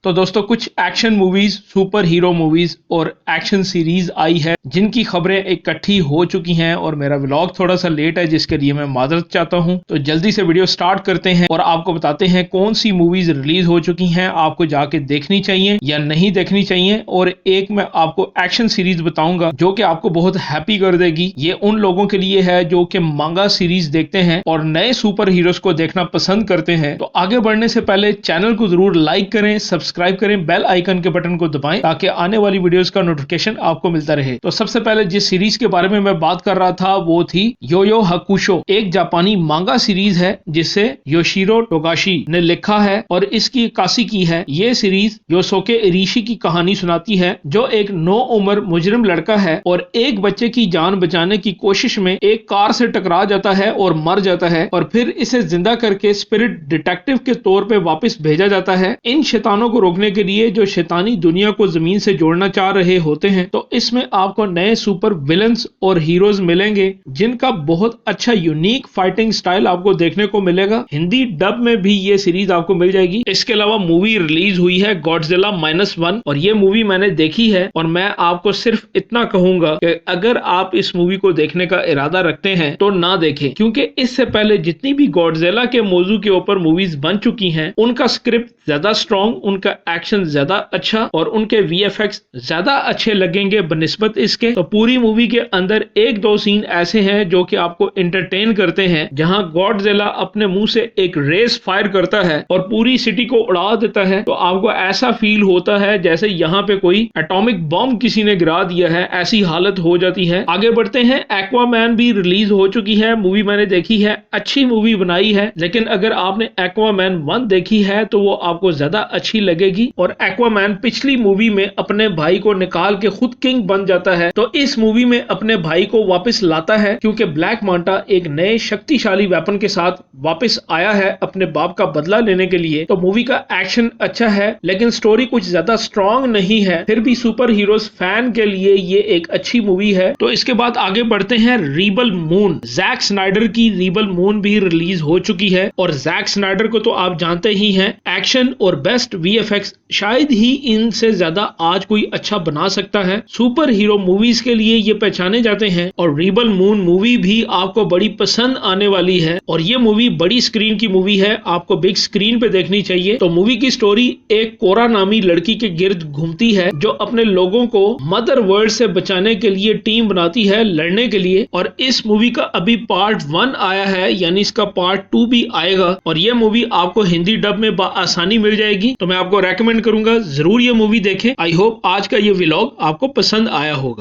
तो दोस्तों कुछ action movies, super hero movies और एक्शन सीरीज आई है जिनकी खबरें इकट्ठी हो चुकी हैं और मेरा व्लॉग थोड़ा सा लेट है जिसके लिए मैं माजरत चाहता हूं। तो जल्दी से वीडियो स्टार्ट करते हैं और आपको बताते हैं कौन सी मूवीज रिलीज हो चुकी हैं, आपको जाके देखनी चाहिए या नहीं देखनी चाहिए। और एक मैं आपको एक्शन सीरीज बताऊंगा जो कि आपको बहुत हैप्पी कर देगी। ये उन लोगों के लिए है जो कि मांगा सीरीज देखते हैं और नए सुपर हीरोज को देखना पसंद करते हैं। तो आगे बढ़ने से पहले चैनल को जरूर लाइक करें, सब्सक्राइब करें, बेल आइकन के बटन को दबाएं ताकि आने वाली वीडियोस का नोटिफिकेशन आपको मिलता रहे। तो सबसे पहले जिस सीरीज के बारे में मैं बात कर रहा था वो थी यो यो हकुशो, एक जापानी मांगा सीरीज है जिसे योशिरो टोगाशी ने लिखा है और इसकी इक्कासी की है। ये सीरीज योसोके इरिशी की कहानी सुनाती है जो एक नो उम्र मुजरिम लड़का है और एक बच्चे की जान बचाने की कोशिश में एक कार से टकरा जाता है और मर जाता है और फिर इसे जिंदा करके स्पिरिट डिटेक्टिव के तौर पे वापस भेजा जाता है इन शैतानों को रोकने के लिए जो शैतानी दुनिया को जमीन से जोड़ना चाह रहे होते हैं। तो इसमें आपको नए सुपर विलन्स और हीरोज मिलेंगे जिनका बहुत अच्छा यूनिक फाइटिंग स्टाइल आपको देखने को मिलेगा। हिंदी डब में भी ये सीरीज आपको मिल जाएगी। इसके अलावा मूवी रिलीज हुई है गॉडजिला -1 और ये मूवी मैंने देखी है और मैं आपको सिर्फ इतना कहूंगा कि अगर आप इस मूवी को देखने का इरादा रखते हैं तो ना देखें, क्योंकि इससे पहले जितनी भी गॉडजिला के मौजू के ऊपर मूवीज बन चुकी हैं उनका स्क्रिप्ट ज्यादा स्ट्रॉन्ग, उनका एक्शन ज्यादा अच्छा और उनके वीएफएक्स ज्यादा अच्छे लगेंगे बनिस्बत इसके। तो पूरी मूवी के अंदर एक दो सीन ऐसे हैं जो कि आपको एंटरटेन करते हैं, जहां गॉडजिला अपने मुंह से एक रेस फायर करता है और पूरी सिटी को उड़ा देता है। तो आपको ऐसा फील होता है जैसे यहाँ पे कोई एटॉमिक बम किसी ने गिरा दिया है, ऐसी हालत हो जाती है। आगे बढ़ते हैं, एक्वामैन भी रिलीज हो चुकी है। मूवी मैंने देखी है, अच्छी मूवी बनाई है, लेकिन अगर आपने एक्वामैन 1 देखी है तो वो आपको ज्यादा अच्छी लगेगी। और एक्वामैन पिछली मूवी में अपने भाई को निकाल के खुद किंग बन जाता है, तो इस मूवी में अपने भाई को वापस लाता है क्योंकि ब्लैक मांटा एक नए शक्तिशाली वेपन के साथ वापस आया है अपने बाप का बदला लेने के लिए। तो मूवी का एक्शन अच्छा है लेकिन स्टोरी कुछ ज्यादा स्ट्रॉन्ग नहीं है, फिर भी सुपर हीरोज फैन के लिए ये एक अच्छी मूवी है। तो इसके बाद आगे बढ़ते हैं, रीबल मून, जैक स्नाइडर की रीबल मून भी रिलीज हो चुकी है और जैक स्नाइडर को तो आप जानते ही हैं, एक्शन और बेस्ट वीएफएक्स शायद ही इनसे ज्यादा आज कोई अच्छा बना सकता है। सुपर हीरो मूवीज के लिए ये पहचाने जाते हैं और रीबल मून मूवी भी आपको बड़ी पसंद आने वाली है और ये मूवी बड़ी स्क्रीन की मूवी है, आपको बिग स्क्रीन पे देखनी चाहिए। तो मूवी की स्टोरी एक कोरा नामी लड़की के गिर्द घूमती है जो अपने लोगों को मदर वर्ल्ड से बचाने के लिए टीम बनाती है लड़ने के लिए। और इस मूवी का अभी पार्ट 1 आया है, यानी इसका पार्ट 2 भी आएगा और ये मूवी आपको हिंदी डब में आसानी मिल जाएगी। तो मैं आपको रेकमेंड करूंगा जरूर ये मूवी देखें। आई होप आज का ये व्लॉग आपको पसंद आया होगा।